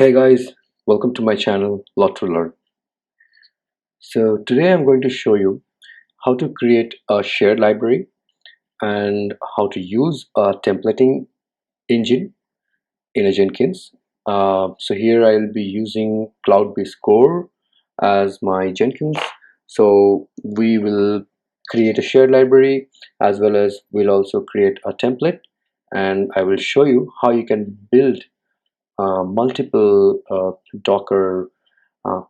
Hey guys, welcome to my channel Lot to Learn. So today I'm going to show you how to create a shared library and how to use a templating engine in a Jenkins. So here I'll be using Cloudbees Core as my Jenkins. So we will create a shared library as well as we'll also create a template, and I will show you how you can build multiple Docker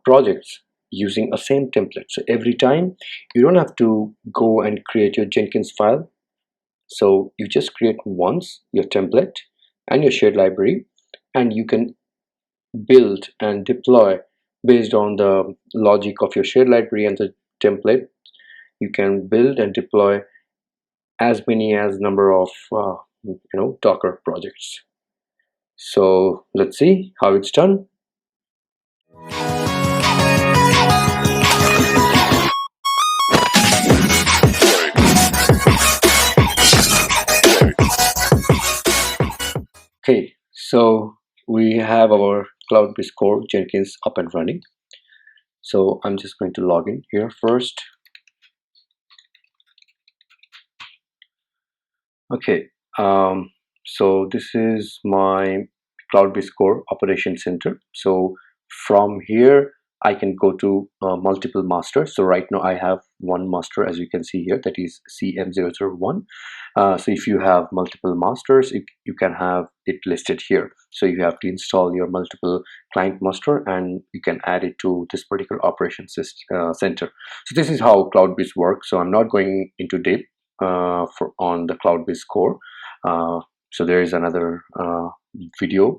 projects using a same template. So every time you don't have to go and create your Jenkins file. So you just create once your template and your shared library, and you can build and deploy based on the logic of your shared library and the template. You can build and deploy as many as number of Docker projects. So let's see how it's done. Okay, so we have our Cloudbees Core Jenkins up and running. So I'm just going to log in here first. Okay, so this is my Cloudbees Core Operation Center. So from here, I can go to multiple masters. So right now I have one master, as you can see here, that is CM001. So if you have multiple masters, you can have it listed here. So you have to install your multiple client master and you can add it to this particular operation center. So this is how Cloudbees works. So I'm not going into depth on the Cloudbees Core. So there is another video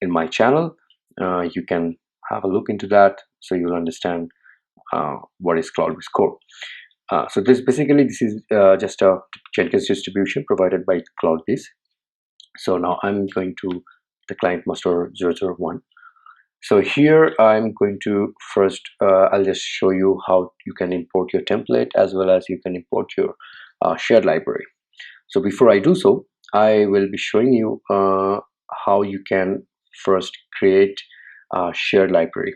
in my channel. You can have a look into that so you'll understand what is Cloudbees Core. So this is just a Jenkins distribution provided by Cloudbees. So now I'm going to the client master 001. So here I'm going to first I'll just show you how you can import your template as well as you can import your shared library. So before I do so, I will be showing you how you can first create a shared library.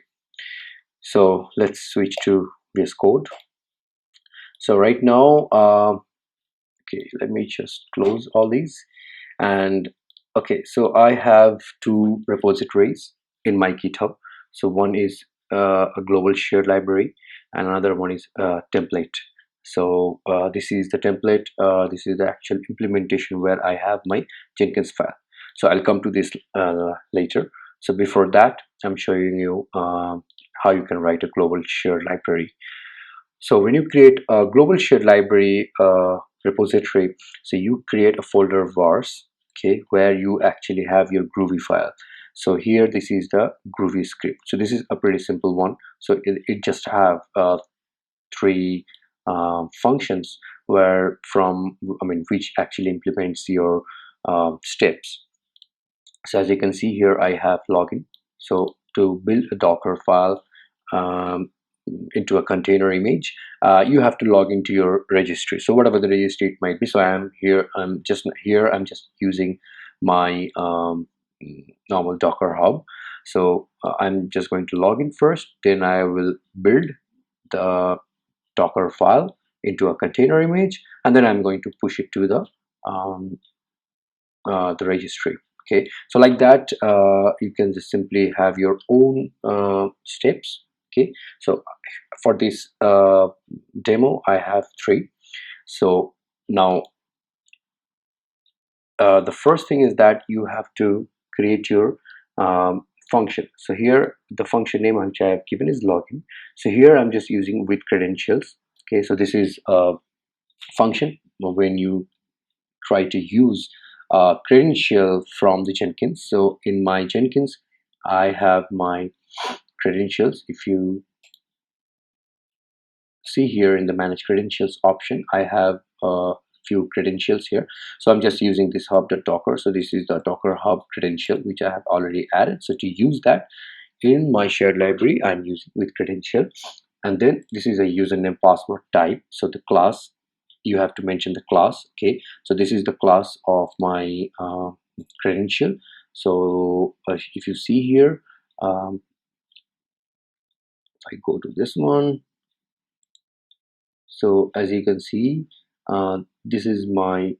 So let's switch to VS Code. So right now, okay, let me just close all these. And okay, so I have two repositories in my GitHub. So one is a global shared library and another one is a template. So this is the template. This is the actual implementation where I have my Jenkins file. So I'll come to this later. So before that, I'm showing you how you can write a global shared library. So when you create a global shared library repository, so you create a folder vars, okay, where you actually have your Groovy file. So here this is the Groovy script. So this is a pretty simple one. So it just have three functions which actually implements your steps. So as you can see here, I have login. So to build a Docker file into a container image, you have to log into your registry. So whatever the registry it might be. So I'm just using my normal Docker hub. So I'm just going to log in first, then I will build the Docker file into a container image, and then I'm going to push it to the registry. Okay, so like that you can just simply have your own steps. Okay, so for this demo I have three. So now the first thing is that you have to create your function. So here the function name which I have given is login. So here I'm just using with credentials. Okay, so this is a function when you try to use a credential from the Jenkins. So in my Jenkins I have my credentials. If you see here in the manage credentials option, I have a few credentials here. So I'm just using this hub.docker. So this is the Docker hub credential which I have already added. So to use that in my shared library, I'm using with credential. And then this is a username password type. So the class, you have to mention the class. Okay, so this is the class of my credential. So if you see here, um, I go to this one. So as you can see, this is my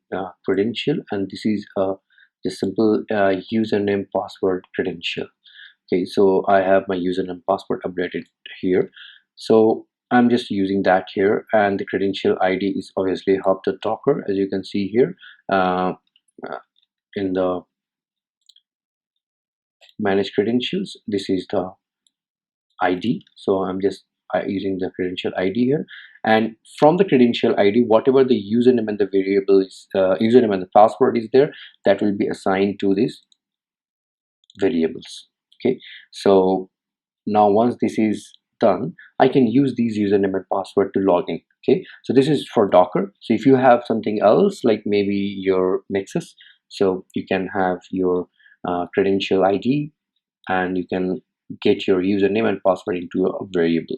credential, and this is the simple username password credential. Okay, so I have my username password updated here, so I'm just using that here, and the credential ID is obviously hub.docker, as you can see here uh, uh, in the manage credentials. This is the ID, so I'm just using the credential ID here, and from the credential ID, whatever the username and the variable is, username and the password is there, that will be assigned to these variables. Okay, so now once this is done, I can use these username and password to log in. Okay, so this is for Docker. So if you have something else, like maybe your Nexus, so you can have your credential ID, and you can get your username and password into a variable,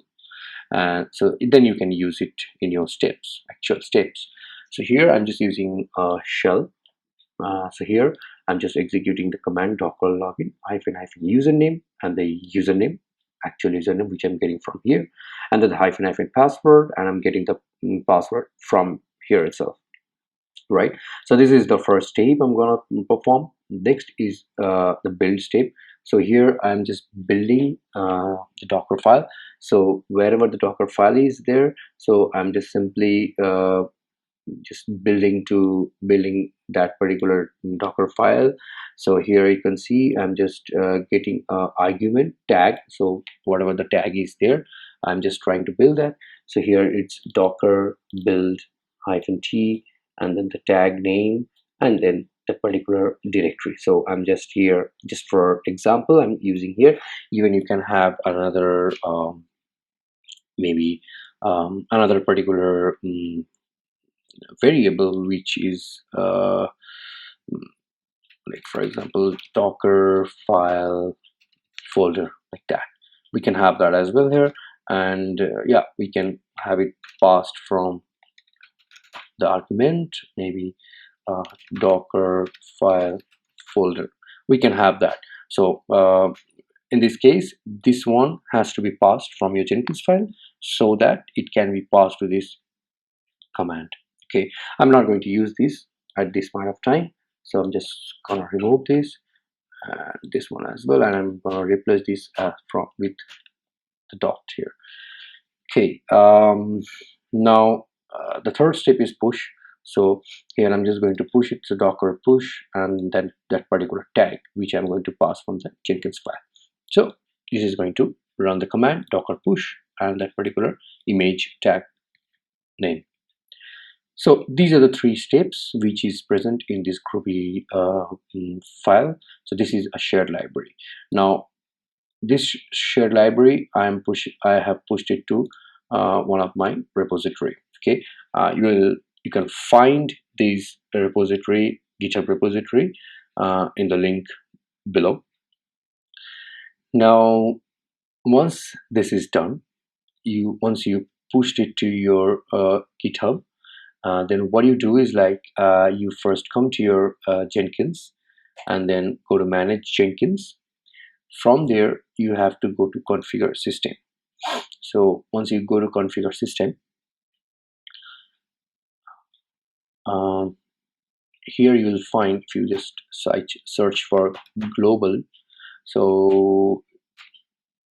and so then you can use it in your steps, actual steps. So here I'm just using shell. So here I'm just executing the command docker login hyphen username, and the username, actual username, which I'm getting from here, and then the hyphen password, and I'm getting the password from here itself, right? So this is the first step I'm gonna perform. Next is the build step. So here I'm just building the Docker file. So wherever the Docker file is there, so I'm just simply just building that particular Docker file. So here you can see I'm just getting argument tag. So whatever the tag is there, I'm just trying to build that. So here it's docker build hyphen t, and then the tag name, and then the particular directory. So I'm just here, just for example, I'm using here. Even you can have another maybe another particular variable, which is like for example docker file folder, like that. We can have that as well here, and yeah, we can have it passed from the argument, maybe uh, docker file folder. We can have that. So in this case, this one has to be passed from your Jenkins file, so that it can be passed to this command. Okay, I'm not going to use this at this point of time, so I'm just gonna remove this and this one as well, and I'm gonna replace this from with the dot here. Okay, now the third step is push. So here I'm just going to push it to docker push, and then that particular tag which I'm going to pass from the Jenkins file. So this is going to run the command docker push and that particular image tag name. So these are the three steps which is present in this groupy file. So this is a shared library. Now this shared library I have pushed it to one of my repository. Okay, you can find this repository, GitHub repository, in the link below. Now once this is done, once you pushed it to your GitHub, then what you do is like you first come to your Jenkins, and then go to manage Jenkins. From there you have to go to configure system. So once you go to configure system, um, here you will find, if you just search for global, so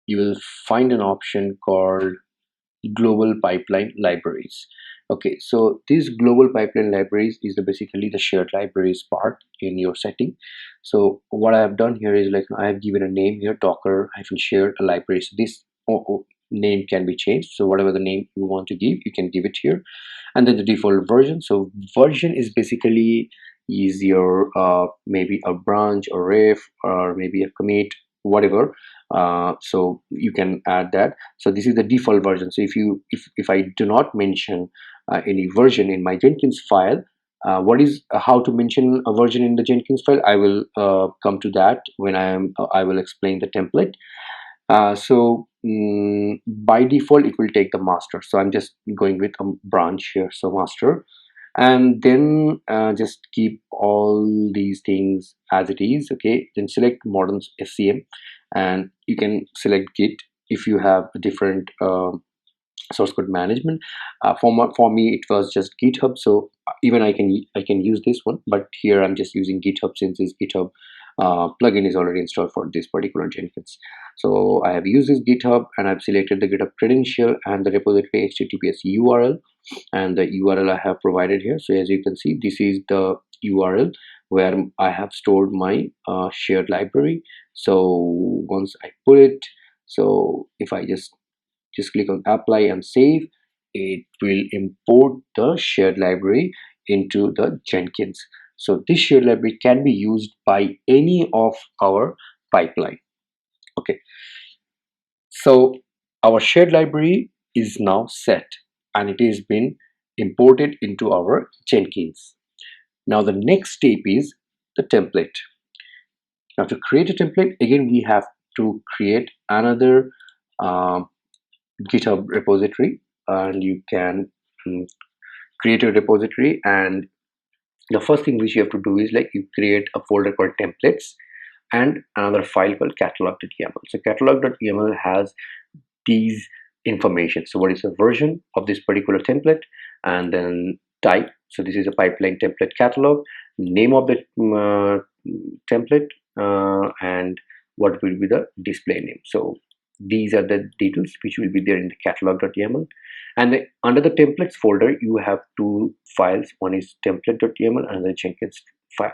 you will find an option called global pipeline libraries. Okay, so these global pipeline libraries is basically the shared libraries part in your setting. So what I have done here is like I have given a name here, docker shared library. So this name can be changed, so whatever the name you want to give, you can give it here. And then the default version, so version is basically is your maybe a branch or ref or maybe a commit, whatever. So you can add that. So this is the default version. So if I do not mention any version in my Jenkins file, what is how to mention a version in the Jenkins file, I will come to that when I will explain the template. So by default it will take the master, so I'm just going with a branch here, so master, and then just keep all these things as it is. Okay, then select modern SCM, and you can select Git if you have a different source code management. For me it was just GitHub, so even I can use this one, but here I'm just using GitHub since this GitHub plugin is already installed for this particular Jenkins. So I have used this GitHub and I've selected the GitHub credential and the repository HTTPS URL, and the URL I have provided here. So as you can see, this is the URL where I have stored my shared library. So once I put it, so if I just click on apply and save, it will import the shared library into the Jenkins. So this shared library can be used by any of our pipeline. Okay, so our shared library is now set and it has been imported into our Jenkins. Now the next step is the template. Now to create a template, again we have to create another GitHub repository, and you can create a repository, and the first thing which you have to do is like you create a folder called templates and another file called catalog.yaml. So catalog.yaml has these information. So what is the version of this particular template, and then type. So this is a pipeline template catalog, name of the template, and what will be the display name. So these are the details which will be there in the catalog.yaml. And under the templates folder you have two files. One is template.yaml and the Jenkins file.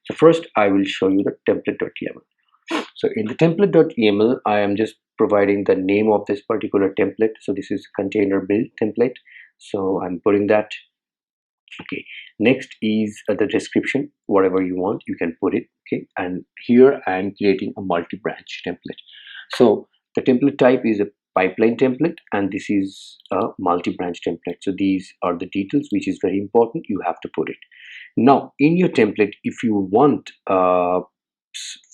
So first I will show you the template.yaml. So in the template.yaml I am just providing the name of this particular template. So this is container build template, so I'm putting that. Okay, next is the description. Whatever you want you can put it. Okay, and here I am creating a multi-branch template. So the template type is a pipeline template and this is a multi-branch template. So these are the details which is very important, you have to put it. Now in your template, if you want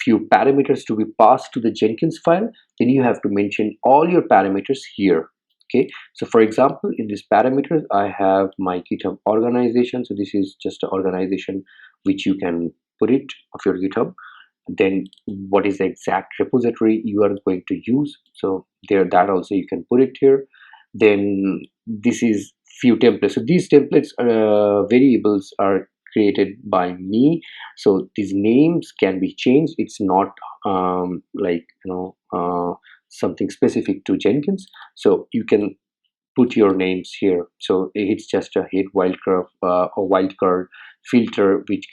few parameters to be passed to the Jenkins file, then you have to mention all your parameters here. Okay, so for example in this parameters I have my GitHub organization. So this is just an organization which you can put it of your GitHub. Then what is the exact repository you are going to use, so there, that also you can put it here. Then this is few templates. So these templates variables are created by me, so these names can be changed. It's not like something specific to Jenkins, so you can put your names here. So it's just a hit wildcard or wildcard filter which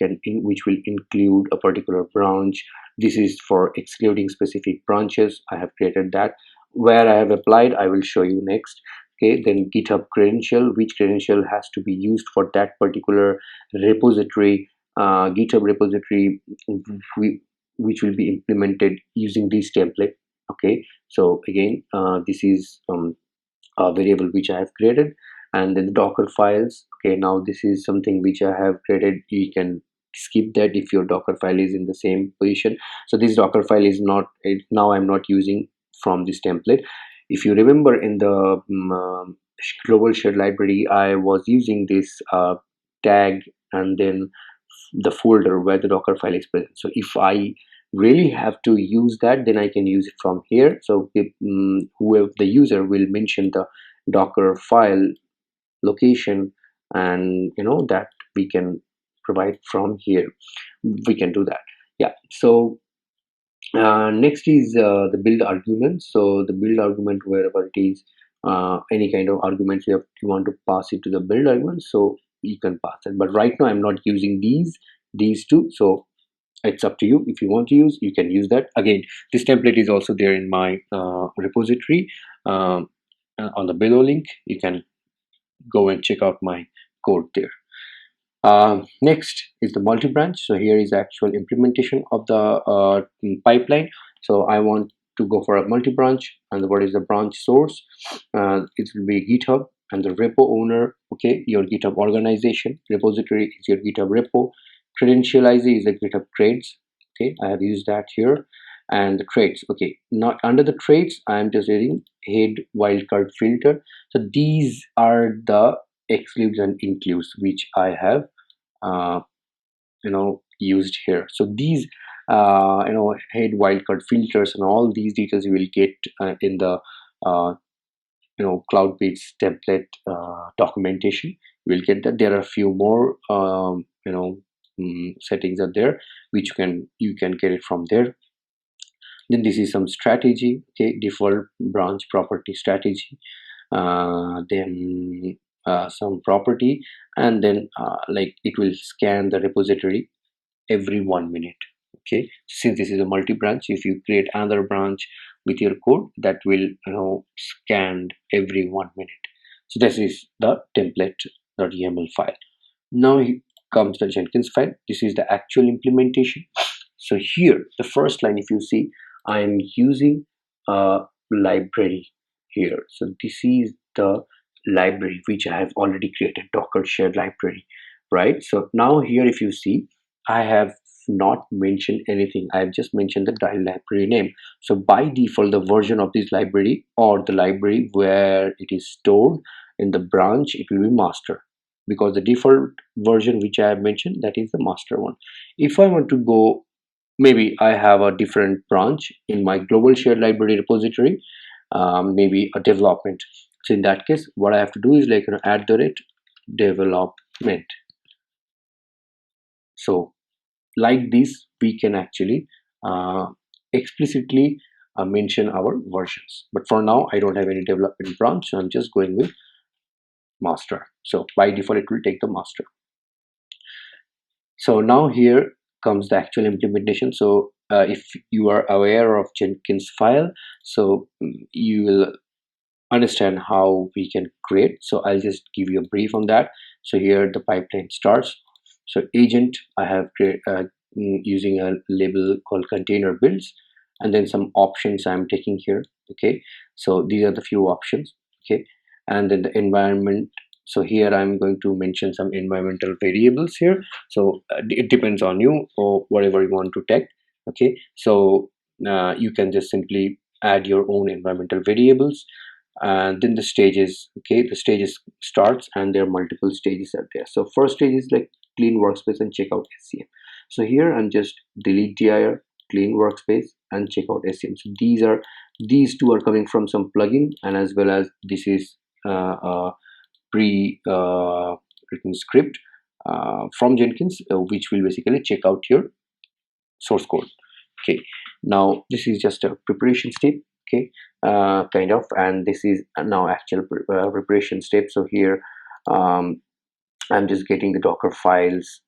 will include a particular branch. This is for excluding specific branches. I have created that. Where I have applied I will show you next. Okay, then GitHub credential, which credential has to be used for that particular repository, GitHub repository which will be implemented using this template. Okay, so again this is a variable which I have created. And then the Docker files. Okay, now this is something which I have created. You can skip that if your Docker file is in the same position. So this Docker file is not, now I'm not using from this template. If you remember in the global shared library I was using this tag and then the folder where the Docker file is present. So if I really have to use that, then I can use it from here. So if, whoever the user will mention the Docker file location, and that we can provide from here, we can do that. Yeah, so next is the build argument. So the build argument, wherever it is, any kind of arguments you want to pass it to the build argument, so you can pass it. But right now I'm not using these two, so it's up to you. If you want to use, you can use that. Again, this template is also there in my repository on the below link. You can go and check out my code there. Next is the multi-branch. So here is actual implementation of the pipeline. So I want to go for a multi-branch, and what is the branch source? It will be GitHub, and the repo owner, okay, your GitHub organization. Repository is your GitHub repo. Credential ID is the GitHub trades. Okay, I have used that here. And the traits, okay, not under the traits I'm just using head wildcard filter. So these are the excludes and includes which I have used here. So these head wildcard filters and all these details you will get in the uh, Cloudbees template documentation. You will get that. There are a few more settings are there which you can get it from there. Then this is some strategy, okay, default branch property strategy, then some property, and then like it will scan the repository every 1 minute. Okay, since this is a multi-branch, if you create another branch with your code, that will scan every 1 minute. So this is the template.yaml file. Now comes the Jenkins file. This is the actual implementation. So here, the first line, if you see, I am using a library here. So this is the library which I have already created, Docker shared library, right? So now here, if you see, I have not mentioned anything. I have just mentioned the library name. So by default, the version of this library or the library where it is stored in the branch, it will be master, because the default version which I have mentioned, that is the master one. If I want to go, maybe I have a different branch in my global shared library repository, maybe a development. So in that case, what I have to do is like add the rate development. So like this, we can actually explicitly mention our versions. But for now, I don't have any development branch, so I'm just going with master. So by default, it will take the master. So now here comes the actual implementation. So if you are aware of Jenkinsfile, so you will understand how we can create. So I'll just give you a brief on that. So here the pipeline starts. So agent, I have using a label called container builds, and then some options I'm taking here. Okay, so these are the few options. Okay, and then the environment. So here I'm going to mention some environmental variables here. So it depends on you or whatever you want to take. Okay, so you can just simply add your own environmental variables. And then the stages, okay, the stages starts, and there are multiple stages are there. So first stage is like clean workspace and check out SCM. So here I'm just delete dir, clean workspace, and check out SCM. So these two are coming from some plugin, and as well as this is a pre written script from Jenkins, which will basically check out your source code. Okay, now this is just a preparation step. Okay, kind of, and this is now actual preparation step. So here I'm just getting the docker files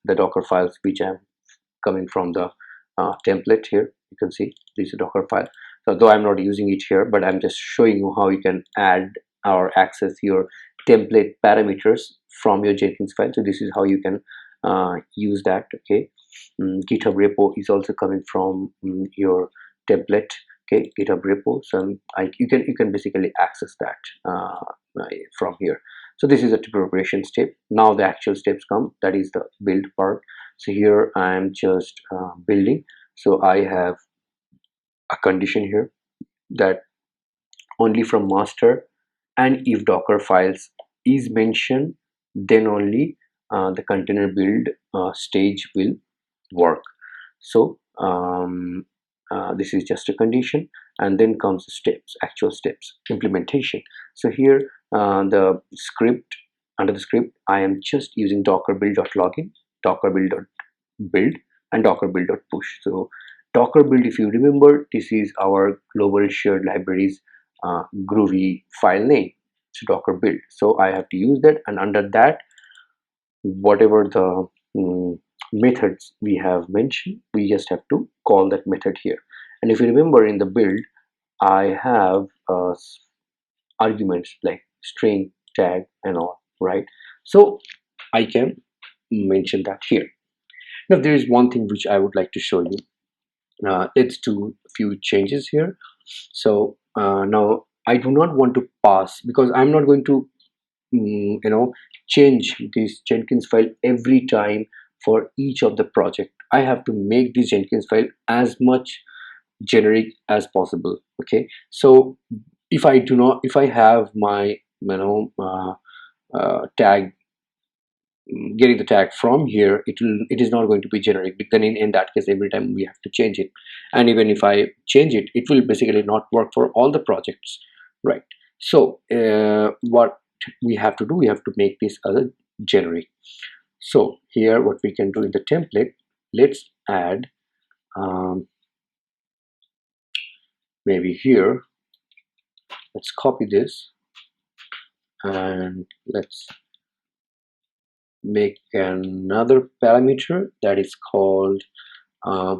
which I'm coming from the template. Here you can see this is a docker file. So though I'm not using it here, but I'm just showing you how you can add or access your template parameters from your Jenkins file. So this is how you can use that. Okay, GitHub repo is also coming from your template. Okay, GitHub repo. So you can basically access that from here. So this is a preparation step. Now the actual steps come, that is the build part. So here I am just building. So I have a condition here that only from master, and if docker files is mentioned, then only the container build stage will work. So this is just a condition, and then comes the steps, actual steps, implementation. So here the script, under the script I am just using docker build.login, docker build.build, and docker build.push. So docker build, if you remember, this is our global shared libraries groovy file name. So docker build, so I have to use that, and under that, whatever the methods we have mentioned, we just have to call that method here. And if you remember, in the build I have arguments like string, tag, and all, right? So I can mention that here. Now there is one thing which I would like to show you. Let's do a few changes here. So now I do not want to pass, because I'm not going to change this Jenkins file every time for each of the project. I have to make this Jenkins file as much generic as possible. Okay, so if I have my tag getting the tag from here, it is not going to be generic. Then in that case, every time we have to change it, and even if I change it, it will basically not work for all the projects, right? So what we have to do, we have to make this as a generic. So here what we can do in the template, let's add maybe here, let's copy this and let's make another parameter that is called uh,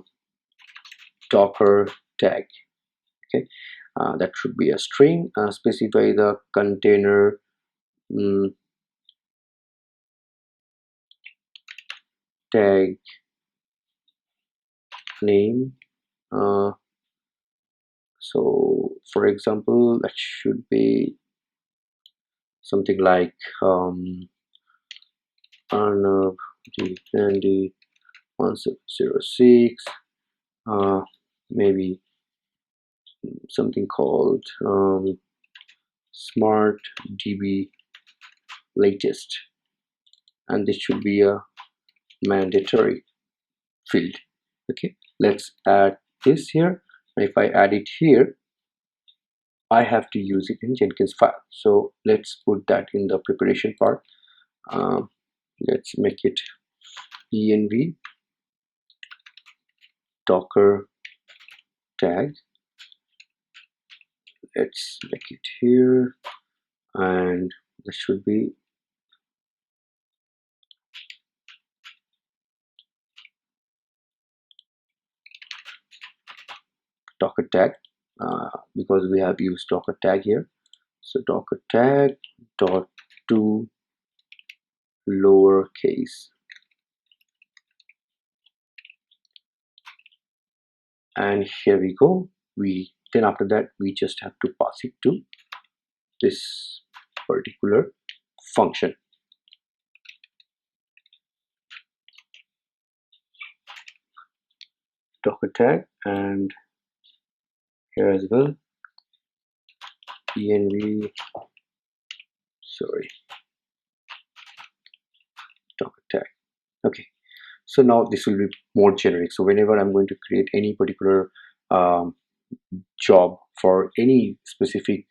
docker tag. Okay, that should be a string. Specify the container tag name. So for example, that should be something like Arnav G20 1706, maybe something called smart db latest, and this should be a mandatory field. Okay, let's add this here, and if I add it here, I have to use it in Jenkinsfile. So let's put that in the preparation part. Let's make it env docker tag. Let's make it here, and this should be docker tag, because we have used docker tag here. So docker tag dot to lowercase, and here we go. Then after that we just have to pass it to this particular function, docker tag, and here as well env, sorry, docker tag. Okay, so now this will be more generic. So whenever I'm going to create any particular um, job for any specific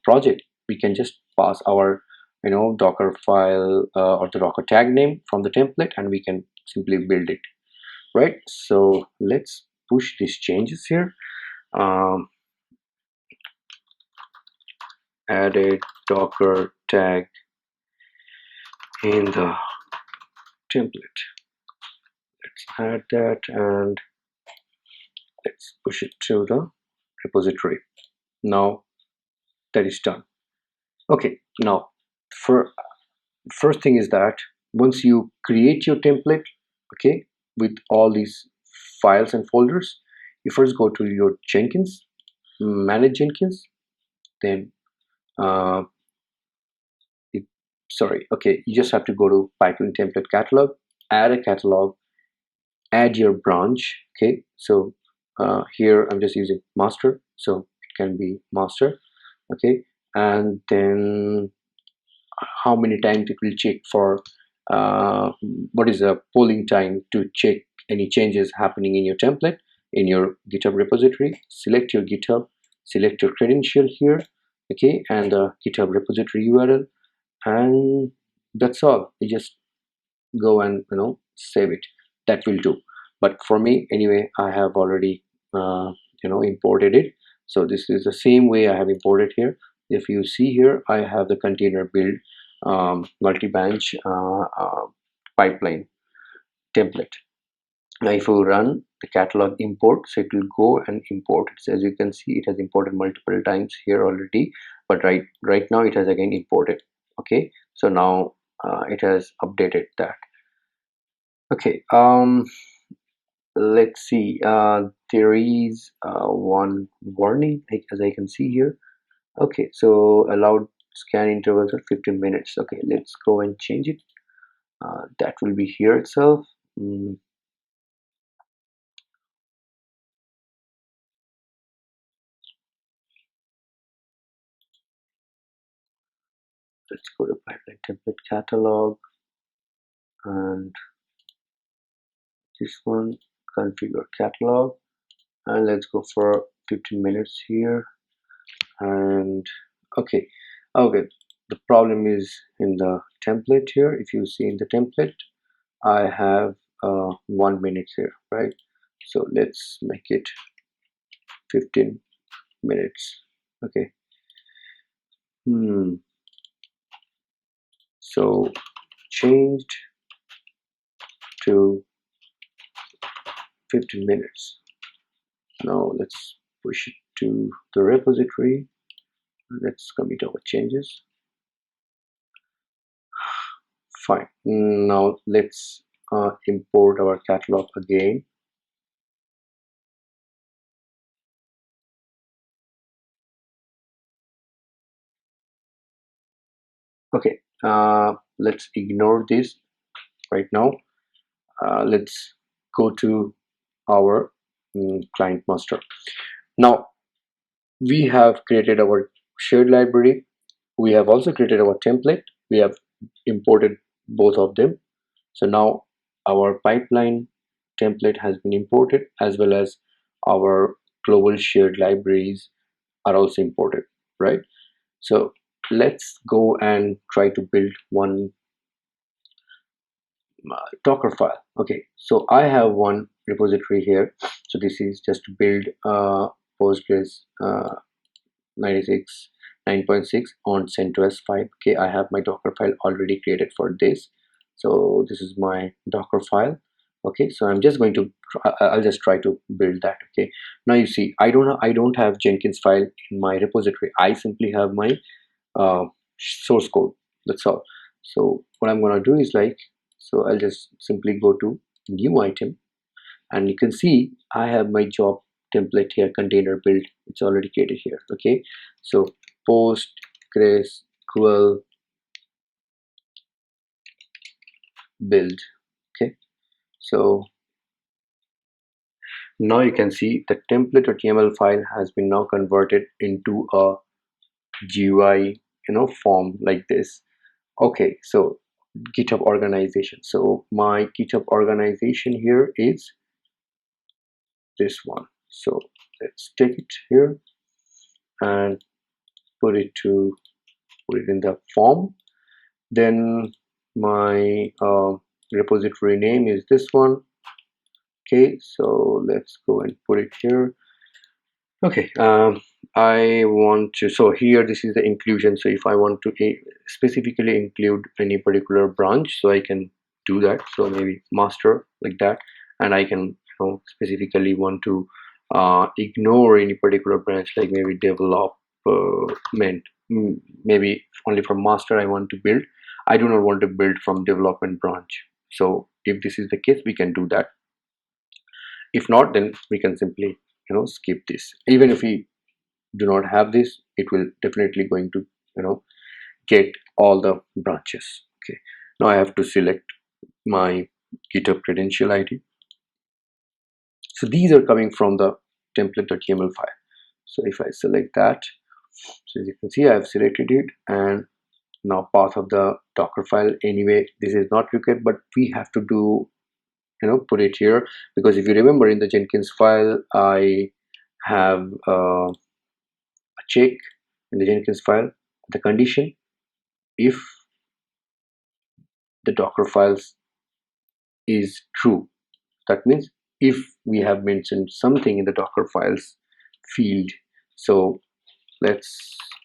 project, we can just pass our docker file or the docker tag name from the template, and we can simply build it, right? So let's push these changes here. Add a docker tag in the template. Let's add that and let's push it to the repository. Now that is done. Okay, now for first thing is that once you create your template, okay, with all these files and folders, you first go to your Jenkins, manage Jenkins, then uh, sorry, okay, you just have to go to pipeline template catalog, add a catalog, add your branch. Okay, so here I'm just using master, so it can be master. Okay, and then how many times it will check for what is the polling time to check any changes happening in your template in your GitHub repository. Select your GitHub, select your credential here, okay, and the GitHub repository URL, and that's all. You just go and save it. That will do. But for me anyway, I have already imported it. So this is the same way I have imported here. If you see here, I have the container build multi-branch pipeline template. Now if you run the catalog import, so it will go and import it. So as you can see, it has imported multiple times here already, but right now it has again imported. Okay, so now it has updated that. Okay, let's see, there is one warning, like, as I can see here. Okay, so allowed scan intervals are 15 minutes. Okay, let's go and change it. That will be here itself. Let's go to pipeline template catalog. and this one, configure catalog, and let's go for 15 minutes here. And okay, okay, the problem is in the template here. If you see in the template, I have 1 minute here, right? So let's make it 15 minutes. Okay. So changed to 15 minutes. Now let's push it to the repository. Let's commit our changes. Fine. Now let's import our catalog again. Okay, let's ignore this right now. Let's go to our client master. Now we have created our shared library. We have also created our template. We have imported both of them. So now our pipeline template has been imported, as well as our global shared libraries are also imported, right? So let's go and try to build one Docker file. Okay, so I have one repository here. So this is just to build Postgres 96 9.6 on CentOS 5. Okay, I have my Docker file already created for this. So this is my Docker file. Okay, so I'm just going to I'll just try to build that. Okay, now you see I don't have Jenkins file in my repository. I simply have my source code. That's all. So what I'm gonna do is like, so I'll just simply go to new item, and you can see I have my job template here, container build. It's already created here. Okay, so PostgreSQL build. Okay, so now you can see the template.yml file has been now converted into a GUI, form like this. Okay, so GitHub organization. So my GitHub organization here is this one. So let's take it here and put it in the form. Then my repository name is this one. Okay, so let's go and put it here. Okay, I want to, so here this is the inclusion. So if I want to specifically include any particular branch, so I can do that. So maybe master like that, and I can specifically want to ignore any particular branch, like maybe development. Maybe only from master I want to build. I do not want to build from development branch. So if this is the case, we can do that. If not, then we can simply skip this. Even if we do not have this, it will definitely going to get all the branches. Okay, now I have to select my GitHub credential ID. So these are coming from the template.yml file. So if I select that, so as you can see I have selected it, and now path of the Docker file. Anyway, this is not required, but we have to do put it here, because if you remember in the Jenkins file I have a check in the Jenkins file, the condition, if the Docker files is true. That means if we have mentioned something in the Docker files field. So let's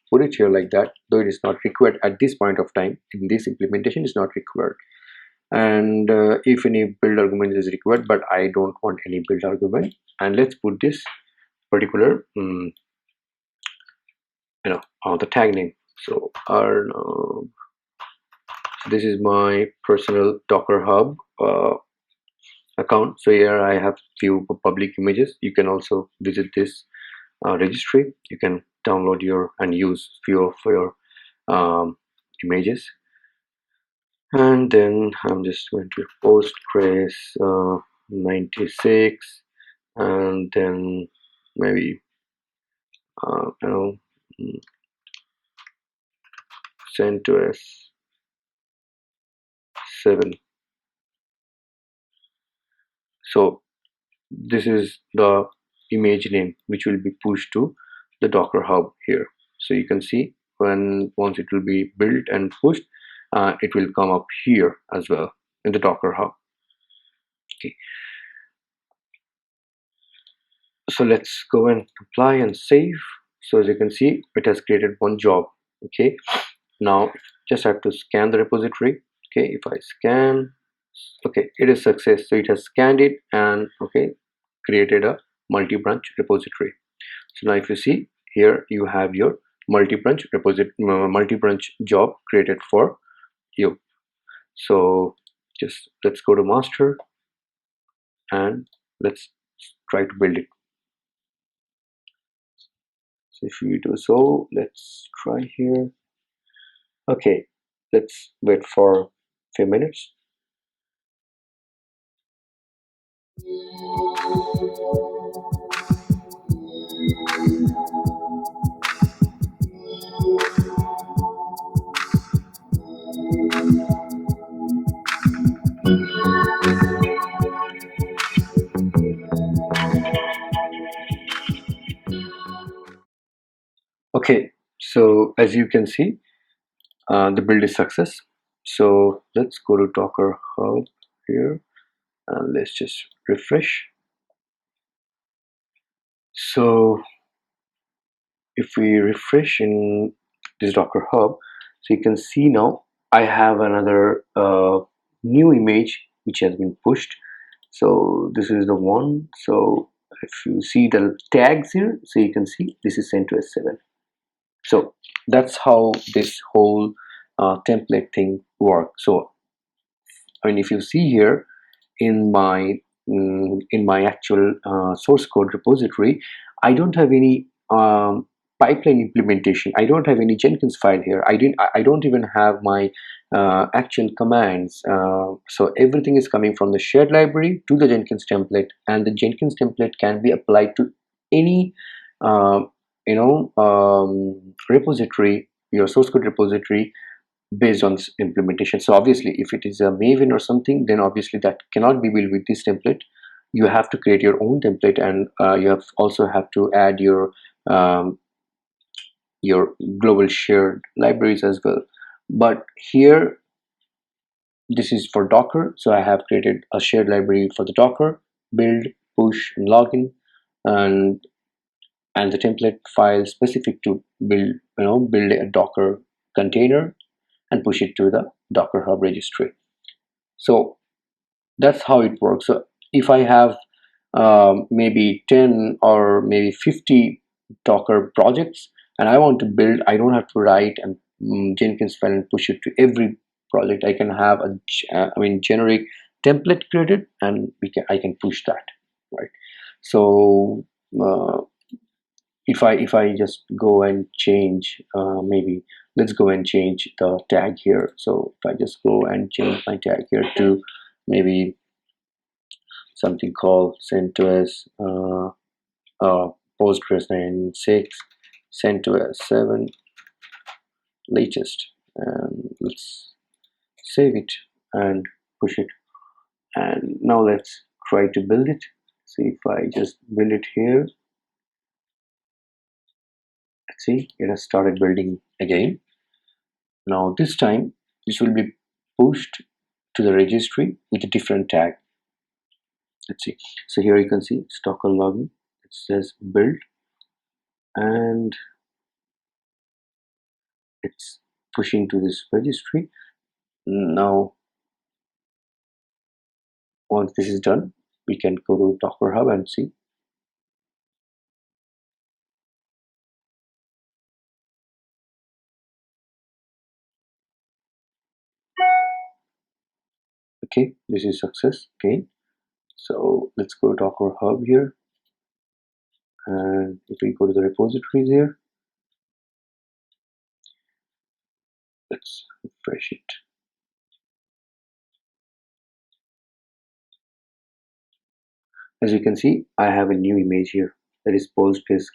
put it here like that, though it is not required at this point of time. In this implementation is not required. And if any build argument is required, but I don't want any build argument. And let's put this particular the tag name. So Arnav. This is my personal Docker Hub account. So here I have few public images. You can also visit this registry. You can download and use few of your images. And then I'm just going to Postgres 96, and then maybe CentOS 7. So this is the image name which will be pushed to the Docker Hub here. So you can see once it will be built and pushed, it will come up here as well in the Docker Hub. Okay, so let's go and apply and save. So as you can see, it has created one job. Okay, now just have to scan the repository. Okay, if I scan, okay, it is success. So it has scanned it and okay, created a multi-branch repository. So now if you see here, you have your multi-branch repository, multi-branch job created for you. So just let's go to master and let's try to build it. So if we do so, let's try here. Okay, let's wait for a few minutes. Okay, so as you can see, the build is success. So let's go to Docker Hub here and let's just refresh. So if we refresh in this Docker Hub, so you can see now I have another new image which has been pushed. So this is the one. So if you see the tags here, so you can see this is CentOS 7. So that's how this whole template thing works. So I mean, if you see here in my actual source code repository, I don't have any pipeline implementation. I don't have any Jenkins file here. I don't even have my actual commands. So everything is coming from the shared library to the Jenkins template, and the Jenkins template can be applied to any uh, repository, your source code repository, based on this implementation. So obviously if it is a Maven or something, then obviously that cannot be built with this template. You have to create your own template, and also have to add your global shared libraries as well. But here this is for Docker, so I have created a shared library for the Docker build, push, and login, and the template file specific to build a Docker container and push it to the Docker Hub registry. So that's how it works. So if I have maybe 10 or maybe 50 Docker projects and I want to build, I don't have to write and Jenkinsfile and push it to every project. I can have a generic template created, and I can push that, right? So if I just go and change, maybe let's go and change the tag here. So if I just go and change my tag here to maybe something called CentOS Postgres 96, CentOS 7 latest, and let's save it and push it. And now let's try to build it. See if I just build it here. Let's see, it has started building again. Now this time this will be pushed to the registry with a different tag. Let's see. So here you can see Stockholm login. It says build, and it's pushing to this registry. Now once this is done, we can go to Docker Hub and see. Okay, this is success again. So let's go to Docker Hub here, and if we go to the repositories here, let's refresh it. As you can see, I have a new image here, that is Postgres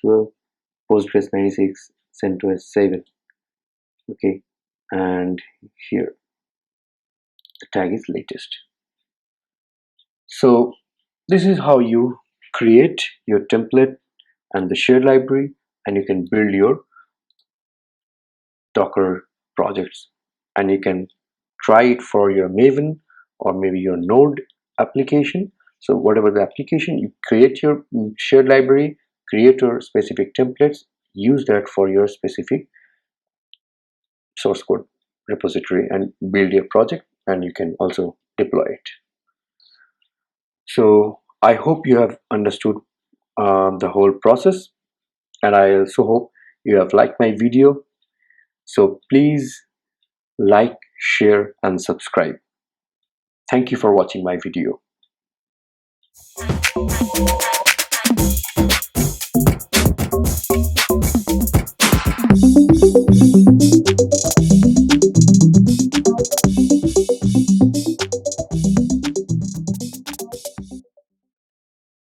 96 CentOS 7. Okay, and here the tag is latest. So This is how you create your template and the shared library, and you can build your Docker projects, and you can try it for your Maven or maybe your Node application. So whatever the application, you create your shared library, create your specific templates, use that for your specific source code repository and build your project, and you can also deploy it. So I hope you have understood the whole process, and I also hope you have liked my video. So please like, share and subscribe. Thank you for watching my video.